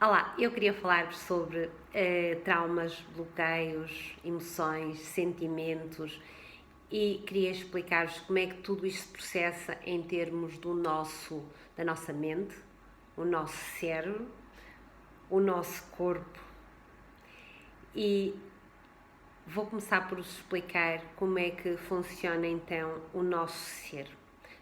Olá, eu queria falar-vos sobre traumas, bloqueios, emoções, sentimentos e queria explicar-vos como é que tudo isto se processa em termos da nossa mente, o nosso cérebro, o nosso corpo. E vou começar por vos explicar como é que funciona então o nosso ser.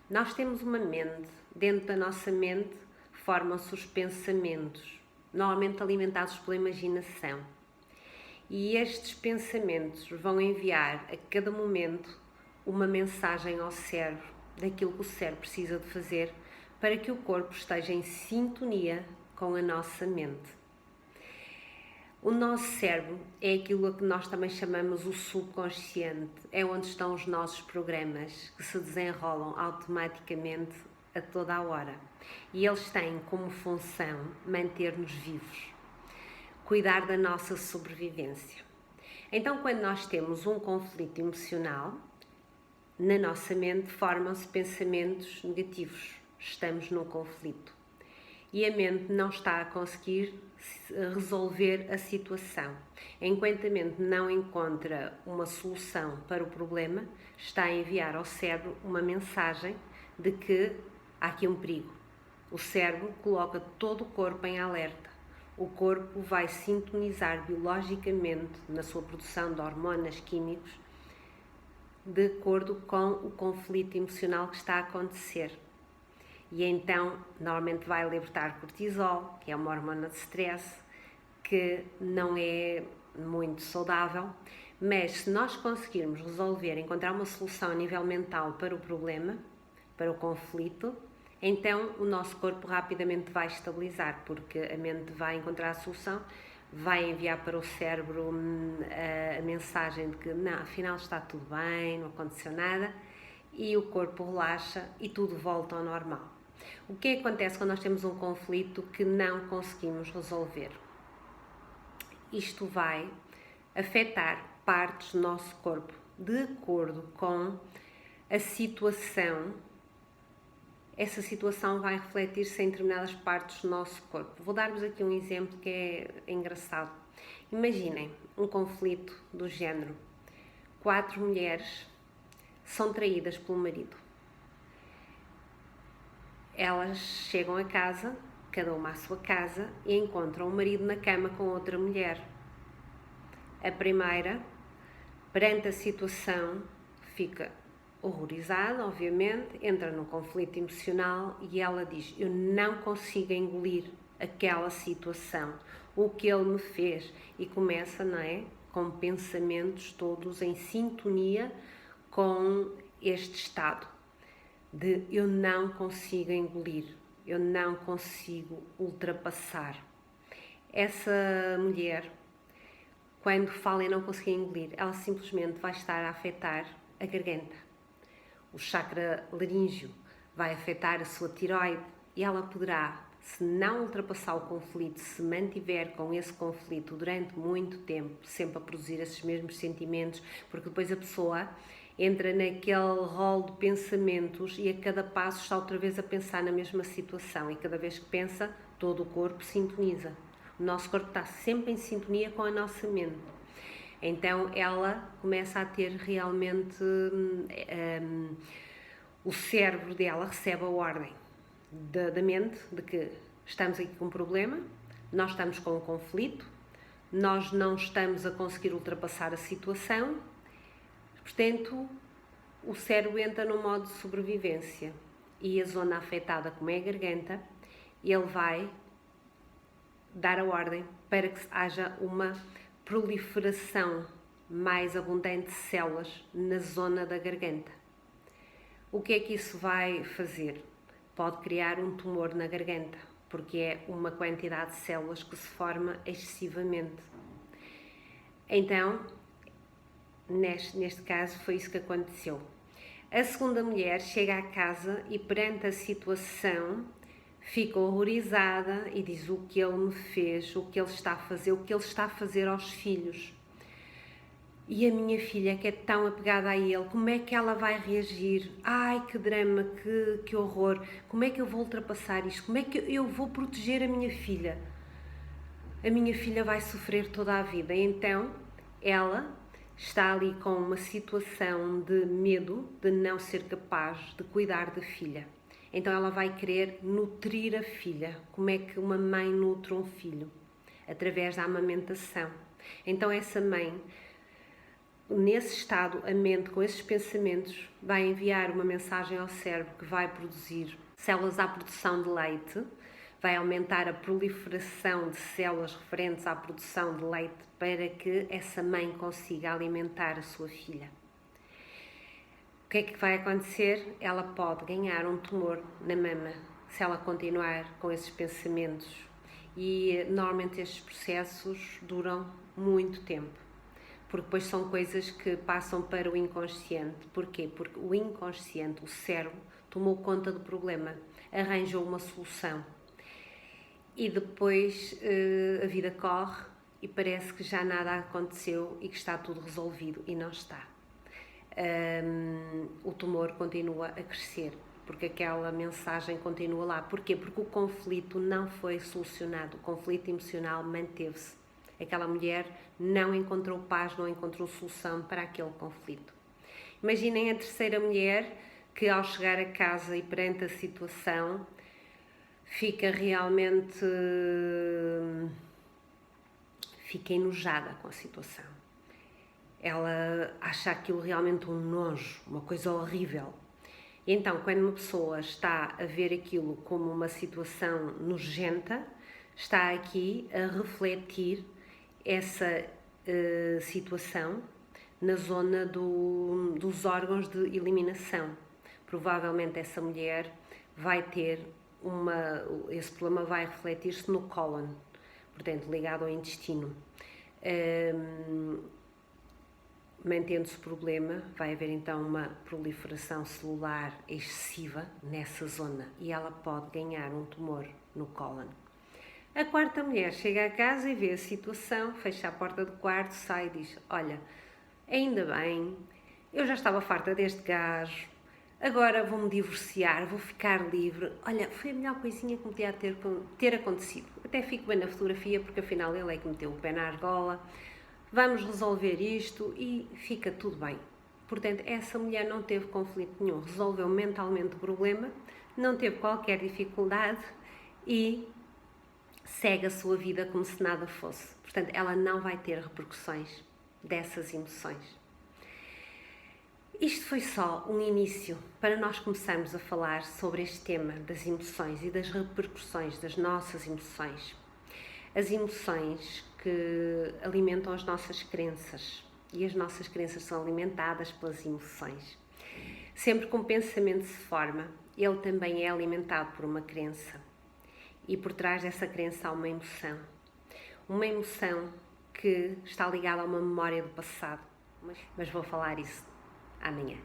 Nós temos uma mente, dentro da nossa mente formam-se os pensamentos, normalmente alimentados pela imaginação. E estes pensamentos vão enviar a cada momento uma mensagem ao cérebro daquilo que o cérebro precisa de fazer para que o corpo esteja em sintonia com a nossa mente. O nosso cérebro é aquilo a que nós também chamamos o subconsciente, é onde estão os nossos programas que se desenrolam automaticamente a toda a hora. E eles têm como função manter-nos vivos, cuidar da nossa sobrevivência. Então, quando nós temos um conflito emocional, na nossa mente formam-se pensamentos negativos. Estamos num conflito. E a mente não está a conseguir resolver a situação. Enquanto a mente não encontra uma solução para o problema, está a enviar ao cérebro uma mensagem de que há aqui um perigo. O cérebro coloca todo o corpo em alerta. O corpo vai sintonizar biologicamente na sua produção de hormonas, químicos, de acordo com o conflito emocional que está a acontecer. E então, normalmente vai libertar cortisol, que é uma hormona de stress, que não é muito saudável, mas se nós conseguirmos resolver, encontrar uma solução a nível mental para o problema, para o conflito, então o nosso corpo rapidamente vai estabilizar, porque a mente vai encontrar a solução, vai enviar para o cérebro a mensagem de que não, afinal está tudo bem, não aconteceu nada, e o corpo relaxa e tudo volta ao normal. O que acontece quando nós temos um conflito que não conseguimos resolver? Isto vai afetar partes do nosso corpo de acordo com a situação. Essa situação vai refletir-se em determinadas partes do nosso corpo. Vou dar-vos aqui um exemplo que é engraçado. Imaginem um conflito do género: 4 mulheres são traídas pelo marido. Elas chegam a casa, cada uma à sua casa, e encontram o marido na cama com outra mulher. A primeira, perante a situação, fica horrorizada, obviamente, entra num conflito emocional e ela diz: eu não consigo engolir aquela situação, o que ele me fez. E começa, não é? Com pensamentos todos em sintonia com este estado de eu não consigo engolir, eu não consigo ultrapassar. Essa mulher, quando fala em não conseguir engolir, ela simplesmente vai estar a afetar a garganta. O chakra laríngeo vai afetar a sua tireoide e ela poderá, se não ultrapassar o conflito, se mantiver com esse conflito durante muito tempo, sempre a produzir esses mesmos sentimentos, porque depois a pessoa entra naquele rol de pensamentos e a cada passo está outra vez a pensar na mesma situação e cada vez que pensa, todo o corpo sintoniza. O nosso corpo está sempre em sintonia com a nossa mente. Então ela começa a ter realmente, o cérebro dela recebe a ordem da mente de que estamos aqui com um problema, nós estamos com um conflito, nós não estamos a conseguir ultrapassar a situação. Portanto, o cérebro entra no modo de sobrevivência e a zona afetada, como é a garganta, ele vai dar a ordem para que haja uma proliferação mais abundante de células na zona da garganta. O que é que isso vai fazer? Pode criar um tumor na garganta, porque é uma quantidade de células que se forma excessivamente. Então, neste caso, foi isso que aconteceu. A segunda mulher chega à casa e, perante a situação, fica horrorizada e diz o que ele me fez, o que ele está a fazer, o que ele está a fazer aos filhos. E a minha filha, que é tão apegada a ele, como é que ela vai reagir? Ai, que drama, que horror! Como é que eu vou ultrapassar isto? Como é que eu vou proteger a minha filha? a minha filha vai sofrer toda a vida. Então, ela está ali com uma situação de medo de não ser capaz de cuidar da filha. Então ela vai querer nutrir a filha. Como é que uma mãe nutre um filho? Através da amamentação. Então essa mãe, nesse estado, a mente, com esses pensamentos, vai enviar uma mensagem ao cérebro que vai produzir células à produção de leite, vai aumentar a proliferação de células referentes à produção de leite para que essa mãe consiga alimentar a sua filha. O que é que vai acontecer? Ela pode ganhar um tumor na mama se ela continuar com esses pensamentos. E normalmente estes processos duram muito tempo, porque depois são coisas que passam para o inconsciente. Porquê? Porque o inconsciente, o cérebro, tomou conta do problema, arranjou uma solução. E depois a vida corre e parece que já nada aconteceu e que está tudo resolvido, e não está. O tumor continua a crescer, porque aquela mensagem continua lá. Porquê? Porque o conflito não foi solucionado, o conflito emocional manteve-se. Aquela mulher não encontrou paz, não encontrou solução para aquele conflito. Imaginem a terceira mulher que, ao chegar a casa e perante a situação, fica realmente enojada com a situação. Ela acha aquilo realmente um nojo, uma coisa horrível. E então, quando uma pessoa está a ver aquilo como uma situação nojenta, está aqui a refletir essa situação na zona dos órgãos de eliminação. Provavelmente essa mulher vai ter esse problema vai refletir-se no cólon, portanto ligado ao intestino. Mantendo-se o problema, vai haver então uma proliferação celular excessiva nessa zona e ela pode ganhar um tumor no cólon. A quarta mulher chega a casa e vê a situação, fecha a porta do quarto, sai e diz: olha, ainda bem, eu já estava farta deste gajo, agora vou-me divorciar, vou ficar livre. Olha, foi a melhor coisinha que me podia ter acontecido. Até fico bem na fotografia, porque afinal ele é que meteu o pé na argola. Vamos resolver isto e fica tudo bem. Portanto, essa mulher não teve conflito nenhum, resolveu mentalmente o problema, não teve qualquer dificuldade e segue a sua vida como se nada fosse. Portanto, ela não vai ter repercussões dessas emoções. Isto foi só um início para nós começarmos a falar sobre este tema das emoções e das repercussões das nossas emoções. As emoções que alimentam as nossas crenças, e as nossas crenças são alimentadas pelas emoções. Sempre que um pensamento se forma, ele também é alimentado por uma crença, e por trás dessa crença há uma emoção que está ligada a uma memória do passado, mas vou falar isso amanhã.